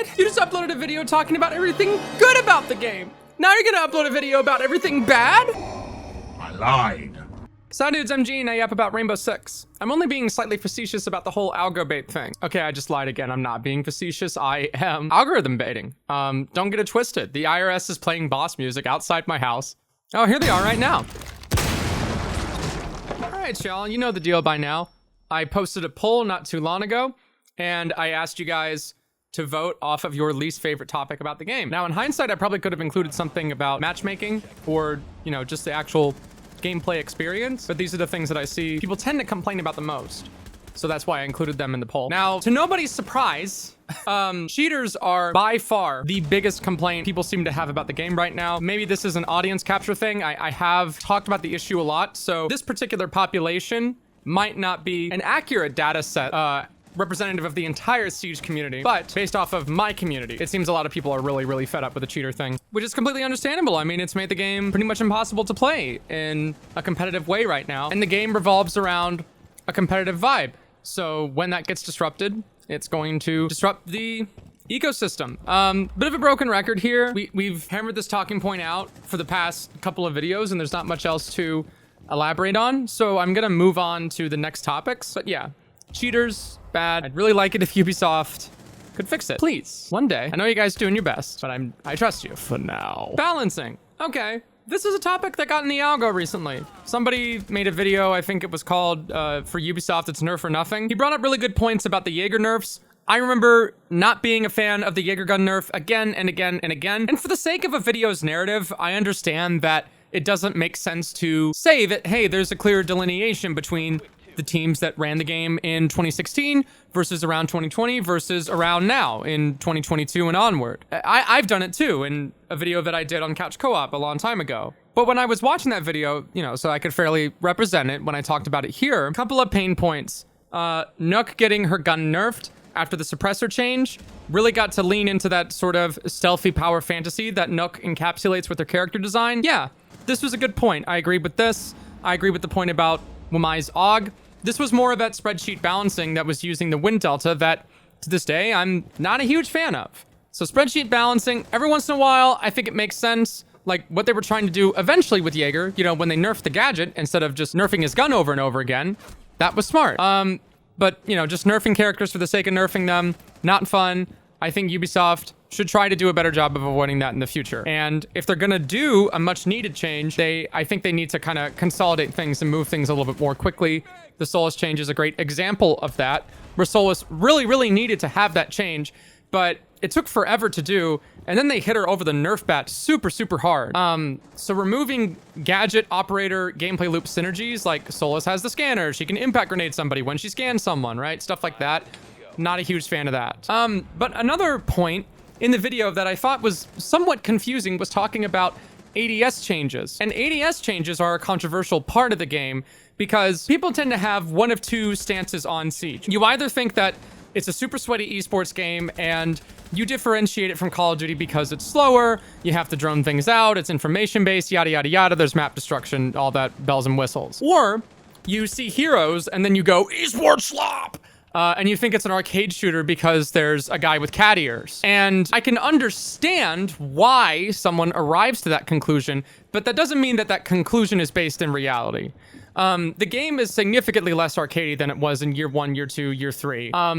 said? You just uploaded a video talking about everything good about the game. Now you're gonna upload a video about everything bad? I lied. Sound Dudes MG, now yap about Rainbow Six. I'm only being slightly facetious about the whole algo bait thing. Okay, I just lied again. I'm not being facetious. I am algorithm baiting. Don't get it twisted. The IRS is playing boss music outside my house. Oh, here they are right now. All right, y'all, you know the deal by now. I posted a poll not too long ago, and I asked you guys to vote off of your least favorite topic about the game. Now, in hindsight, I probably could have included something about matchmaking or, you know, just the actual gameplay experience, but these are the things that I see people tend to complain about the most. So that's why I included them in the poll. Now, to nobody's surprise, cheaters are by far the biggest complaint people seem to have about the game right now. Maybe this is an audience capture thing. I have talked about the issue a lot. So this particular population might not be an accurate data set, representative of the entire Siege community, but based off of my community, it seems a lot of people are really, really fed up with the cheater thing, which is completely understandable. I mean, it's made the game pretty much impossible to play in a competitive way right now, and the game revolves around a competitive vibe. So when that gets disrupted, it's going to disrupt the ecosystem. Bit of a broken record here. We've hammered this talking point out for the past couple of videos, and there's not much else to elaborate on. So I'm gonna move on to the next topics. But yeah, cheaters, bad. I'd really like it if Ubisoft could fix it. Please, one day. I know you guys doing your best, but I trust you for now. Balancing. Okay. This is a topic that got in the algo recently. Somebody made a video, I think it was called, for Ubisoft, it's Nerf or Nothing. He brought up really good points about the Jaeger nerfs. I remember not being a fan of the Jaeger gun nerf again and again and again. And for the sake of a video's narrative, I understand that it doesn't make sense to say that, hey, there's a clear delineation between the teams that ran the game in 2016 versus around 2020 versus around now in 2022 and onward. I've done it too in a video that I did on Couch Co-op a long time ago. But when I was watching that video, you know, so I could fairly represent it when I talked about it here, a couple of pain points. Nook getting her gun nerfed after the suppressor change really got to lean into that sort of stealthy power fantasy that Nook encapsulates with her character design. Yeah, this was a good point. I agree with this. I agree with the point about Wamai's AUG. This was more of that spreadsheet balancing that was using the wind delta that, to this day, I'm not a huge fan of. So spreadsheet balancing, every once in a while, I think it makes sense. Like what they were trying to do eventually with Jaeger, you know, when they nerfed the gadget instead of just nerfing his gun over and over again, that was smart. But, you know, just nerfing characters for the sake of nerfing them, not fun. I think Ubisoft should try to do a better job of avoiding that in the future. And if they're gonna do a much needed change, I think they need to kind of consolidate things and move things a little bit more quickly. The Solis change is a great example of that, where Solis really, really needed to have that change, but it took forever to do, and then they hit her over the nerf bat super, super hard. So removing gadget operator gameplay loop synergies, like Solis has the scanner, she can impact grenade somebody when she scans someone, right? Stuff like that. Not a huge fan of that. But another point in the video that I thought was somewhat confusing was talking about ADS changes. And ADS changes are a controversial part of the game because people tend to have one of two stances on Siege. You either think that it's a super sweaty esports game and you differentiate it from Call of Duty because it's slower, you have to drone things out, it's information-based, yada, yada, yada, there's map destruction, all that bells and whistles. Or you see heroes and then you go, esports slop! And you think it's an arcade shooter because there's a guy with cat ears. And I can understand why someone arrives to that conclusion, but that doesn't mean that that conclusion is based in reality. The game is significantly less arcadey than it was in year 1, year 2, year 3. I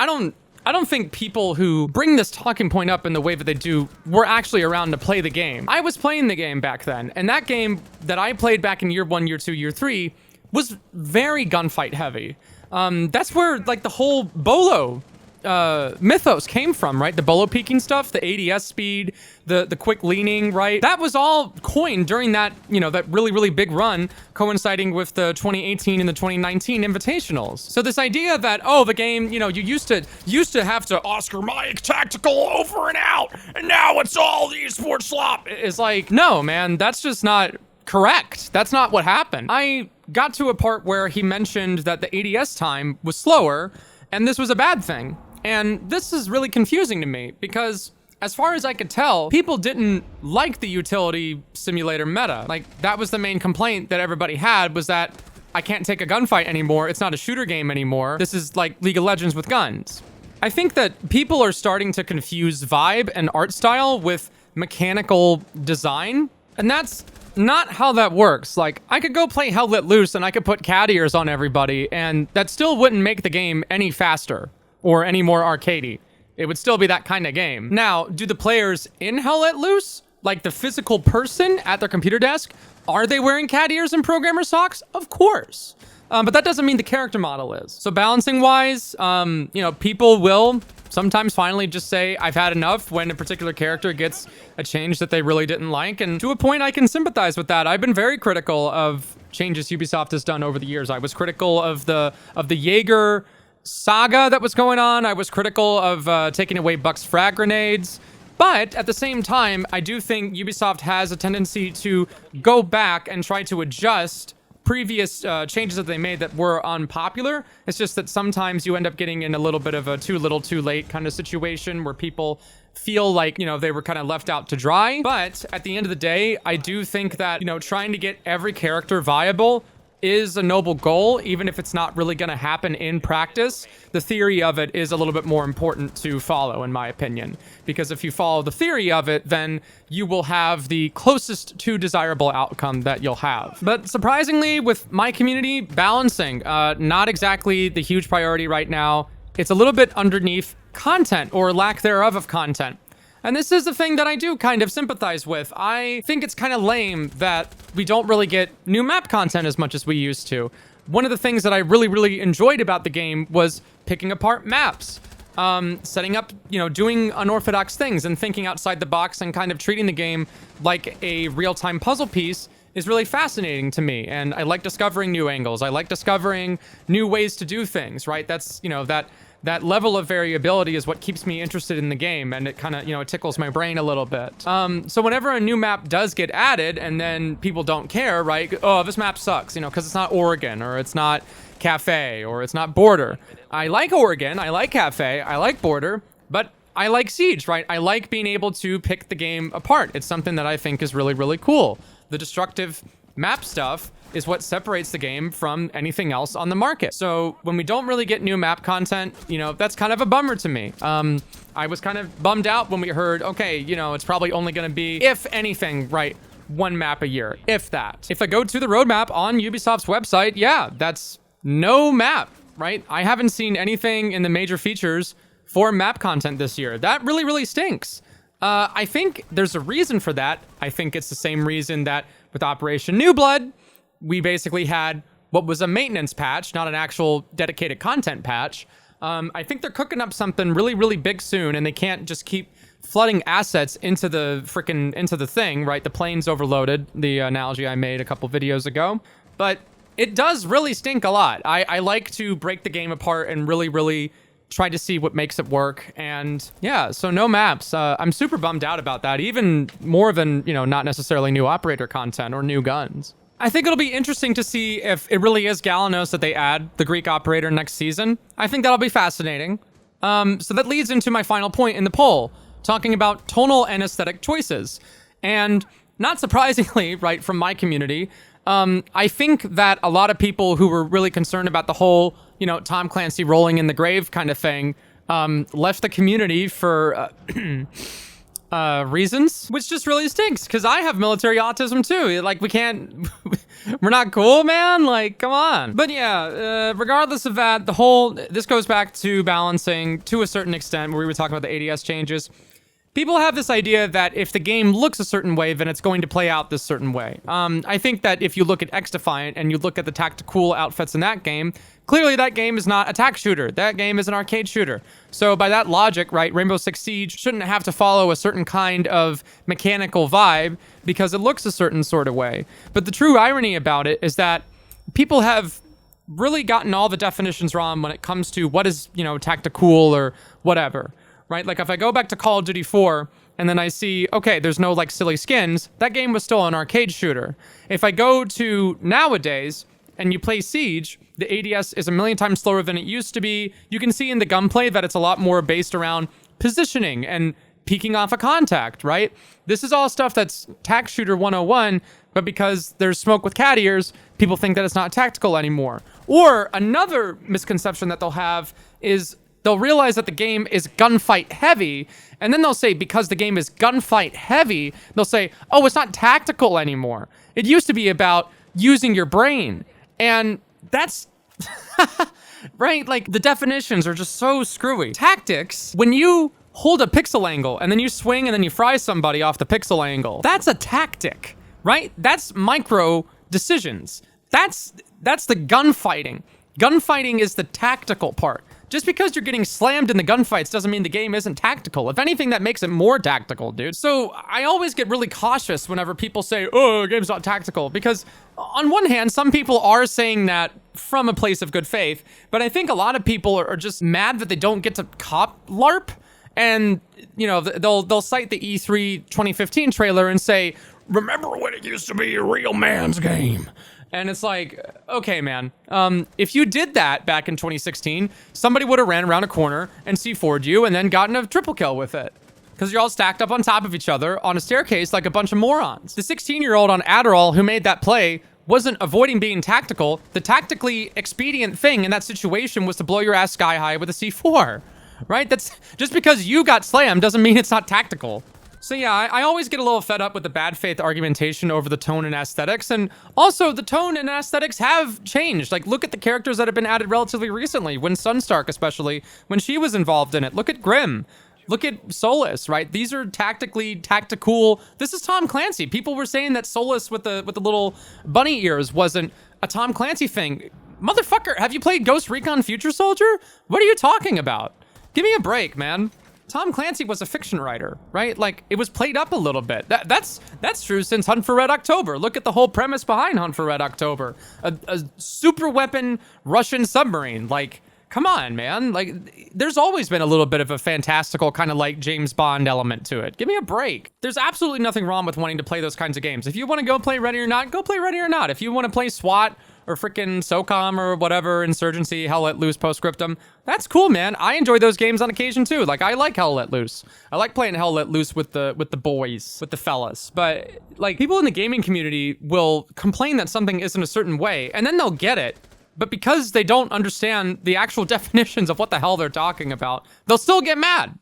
don't think people who bring this talking point up in the way that they do were actually around to play the game. I was playing the game back then, and that game that I played back in year 1, year 2, year 3 was very gunfight heavy. That's where like the whole Bolo mythos came from, right? The Bolo peeking stuff, the ADS speed, the quick leaning, right? That was all coined during that, you know, that really, really big run coinciding with the 2018 and the 2019 invitationals. So this idea that, oh, the game, you know, you used to have to Oscar Mike tactical over and out, and now it's all esports slop is like, no, man, that's just not correct. That's not what happened. I got to a part where he mentioned that the ADS time was slower, and this was a bad thing. And this is really confusing to me because as far as I could tell, people didn't like the utility simulator meta. Like that was the main complaint that everybody had was that I can't take a gunfight anymore. It's not a shooter game anymore. This is like League of Legends with guns. I think that people are starting to confuse vibe and art style with mechanical design, and that's not how that works. Like, I could go play Hell Let Loose and I could put cat ears on everybody, and that still wouldn't make the game any faster or any more arcadey. It would still be that kind of game. Now, do the players in Hell Let Loose, like the physical person at their computer desk, are they wearing cat ears and programmer socks? Of course. But that doesn't mean the character model is. So balancing wise, people will sometimes finally just say, I've had enough when a particular character gets a change that they really didn't like. And to a point, I can sympathize with that. I've been very critical of changes Ubisoft has done over the years. I was critical of the Jaeger saga that was going on. I was critical of taking away Buck's frag grenades. But at the same time, I do think Ubisoft has a tendency to go back and try to adjust previous changes that they made that were unpopular. It's just that sometimes you end up getting in a little bit of a too little too late kind of situation where people feel like, they were kind of left out to dry. But at the end of the day, I do think that, trying to get every character viable is a noble goal, even if it's not really going to happen in practice. The theory of it is a little bit more important to follow, in my opinion, because if you follow the theory of it, then you will have the closest to desirable outcome that you'll have. But surprisingly, with my community, balancing, not exactly the huge priority right now. It's a little bit underneath content or lack thereof of content. And this is the thing that I do kind of sympathize with. I think it's kind of lame that we don't really get new map content as much as we used to. One of the things that I really, really enjoyed about the game was picking apart maps, setting up, doing unorthodox things and thinking outside the box and kind of treating the game like a real-time puzzle piece is really fascinating to me. And I like discovering new angles. I like discovering new ways to do things, right? That's, that level of variability is what keeps me interested in the game, and it kind of, it tickles my brain a little bit. So whenever a new map does get added and then people don't care, right? Oh, this map sucks, because it's not Oregon, or it's not Cafe, or it's not Border. I like Oregon, I like Cafe, I like Border, but I like Siege, right? I like being able to pick the game apart. It's something that I think is really, really cool. The destructive map stuff is what separates the game from anything else on the market. So when we don't really get new map content, that's kind of a bummer to me. I was kind of bummed out when we heard, okay, it's probably only going to be, if anything, right, one map a year, if that. If I go to the roadmap on Ubisoft's website, yeah, that's no map, right? I haven't seen anything in the major features for map content this year. That really, really stinks. I think there's a reason for that. I think it's the same reason that with Operation New Blood, we basically had what was a maintenance patch, not an actual dedicated content patch. I think they're cooking up something really, really big soon, and they can't just keep flooding assets into the thing, right? The plane's overloaded, the analogy I made a couple videos ago. But it does really stink a lot. I like to break the game apart and really, really try to see what makes it work. And yeah, so no maps. I'm super bummed out about that, even more than, not necessarily new operator content or new guns. I think it'll be interesting to see if it really is Galanos that they add the Greek operator next season. I think that'll be fascinating. So that leads into my final point in the poll, talking about tonal and aesthetic choices. And not surprisingly, right, from my community, I think that a lot of people who were really concerned about the whole, Tom Clancy rolling in the grave kind of thing, left the community for reasons, which just really stinks, because I have military autism too. Like, we're not cool, man. Like, come on. But yeah, regardless of that, this goes back to balancing to a certain extent, where we were talking about the ADS changes. People have this idea that if the game looks a certain way, then it's going to play out this certain way. I think that if you look at XDefiant and you look at the tactical outfits in that game, clearly that game is not a tac shooter. That game is an arcade shooter. So by that logic, right, Rainbow Six Siege shouldn't have to follow a certain kind of mechanical vibe because it looks a certain sort of way. But the true irony about it is that people have really gotten all the definitions wrong when it comes to what is, tactical or whatever. Right? Like, if I go back to Call of Duty 4 and then I see, okay, there's no like silly skins, that game was still an arcade shooter. If I go to nowadays and you play Siege, the ADS is a million times slower than it used to be. You can see in the gunplay that it's a lot more based around positioning and peeking off a contact, right? This is all stuff that's tac shooter 101, but because there's smoke with cat ears, people think that it's not tactical anymore. Or another misconception that they'll have is they'll realize that the game is gunfight heavy, and then they'll say, because the game is gunfight heavy, they'll say, oh, it's not tactical anymore. It used to be about using your brain. And that's right. Like, the definitions are just so screwy. Tactics, when you hold a pixel angle and then you swing and then you fry somebody off the pixel angle, that's a tactic, right? That's micro decisions. That's the gunfighting. Gunfighting is the tactical part. Just because you're getting slammed in the gunfights doesn't mean the game isn't tactical. If anything, that makes it more tactical, dude. So I always get really cautious whenever people say, oh, the game's not tactical, because on one hand, some people are saying that from a place of good faith, but I think a lot of people are just mad that they don't get to cop LARP, and you know, they'll cite the E3 2015 trailer and say, remember when it used to be a real man's game? And it's like, okay, man, if you did that back in 2016, somebody would have ran around a corner and C4'd you and then gotten a triple kill with it. Because you're all stacked up on top of each other on a staircase like a bunch of morons. The 16-year-old on Adderall who made that play wasn't avoiding being tactical. The tactically expedient thing in that situation was to blow your ass sky high with a C4, right? That's just because you got slammed doesn't mean it's not tactical. So yeah, I always get a little fed up with the bad faith argumentation over the tone and aesthetics, and also the tone and aesthetics have changed. Like, look at the characters that have been added relatively recently, when Sunstark especially, when she was involved in it. Look at Grimm. Look at Solus, right? These are tactical. This is Tom Clancy. People were saying that Solus with the little bunny ears wasn't a Tom Clancy thing. Motherfucker, have you played Ghost Recon Future Soldier? What are you talking about? Give me a break, man. Tom Clancy was a fiction writer, right? Like, it was played up a little bit. That's true since Hunt for Red October. Look at the whole premise behind Hunt for Red October. A super weapon Russian submarine. Like, come on, man. Like, there's always been a little bit of a fantastical kind of like James Bond element to it. Give me a break. There's absolutely nothing wrong with wanting to play those kinds of games. If you want to go play Ready or Not, go play Ready or Not. If you want to play SWAT or freaking SOCOM or whatever, Insurgency, Hell Let Loose, Postscriptum, that's cool, man. I enjoy those games on occasion too. Like, I like Hell Let Loose. I like playing Hell Let Loose with the boys, with the fellas. But like, people in the gaming community will complain that something isn't a certain way, and then they'll get it. But because they don't understand the actual definitions of what the hell they're talking about, they'll still get mad.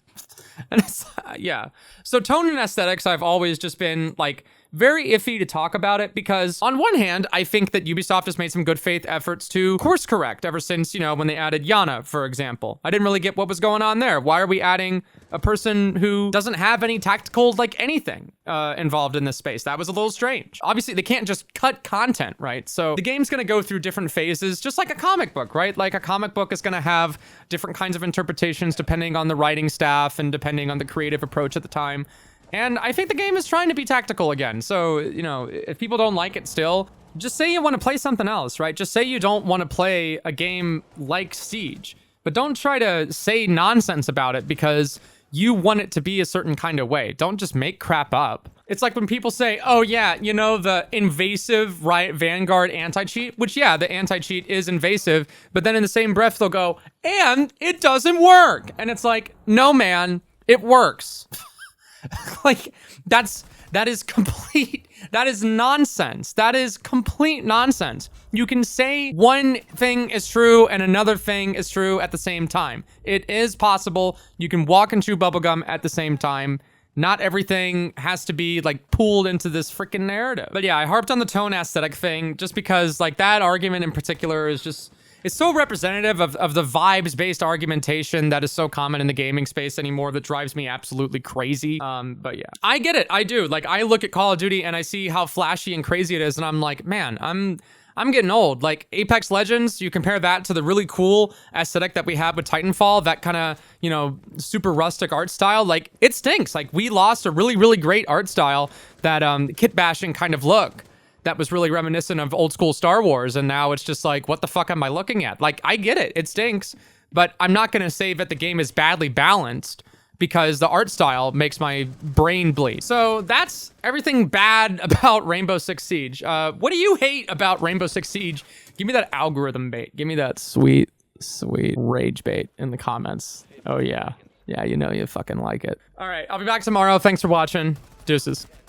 And it's, yeah. So tone and aesthetics, I've always just been like very iffy to talk about it, because on one hand, I think that Ubisoft has made some good faith efforts to course correct ever since, you know, when they added Yana, for example. I didn't really get what was going on there. Why are we adding a person who doesn't have any tactical, like, anything involved in this space? That was a little strange. Obviously, they can't just cut content, right? So the game's gonna go through different phases, just like a comic book, right? Like, a comic book is gonna have different kinds of interpretations depending on the writing staff and depending on the creative approach at the time. And I think the game is trying to be tactical again. So, you know, if people don't like it still, just say you want to play something else, right? Just say you don't want to play a game like Siege, but don't try to say nonsense about it because you want it to be a certain kind of way. Don't just make crap up. It's like when people say, oh yeah, you know, the invasive Riot Vanguard anti-cheat, which yeah, the anti-cheat is invasive, but then in the same breath they'll go, and it doesn't work. And it's like, no man, it works. Like, that is nonsense. That is complete nonsense. You can say one thing is true and another thing is true at the same time. It is possible. You can walk and chew bubblegum at the same time. Not everything has to be like pooled into this freaking narrative. But yeah, I harped on the tone aesthetic thing just because like that argument in particular is just, it's so representative of the vibes-based argumentation that is so common in the gaming space anymore that drives me absolutely crazy. But yeah, I get it. I do. Like, I look at Call of Duty and I see how flashy and crazy it is, and I'm like, man, I'm getting old. Like, Apex Legends, you compare that to the really cool aesthetic that we have with Titanfall, that kind of, you know, super rustic art style. Like, it stinks. Like, we lost a really, really great art style, that kit bashing kind of look that was really reminiscent of old school Star Wars, and now it's just like, what the fuck am I looking at? Like, I get it, it stinks, but I'm not gonna say that the game is badly balanced because the art style makes my brain bleed. So that's everything bad about Rainbow Six Siege. What do you hate about Rainbow Six Siege? Give me that algorithm bait. Give me that sweet, sweet rage bait in the comments. Oh yeah. Yeah, you know you fucking like it. All right, I'll be back tomorrow. Thanks for watching. Deuces.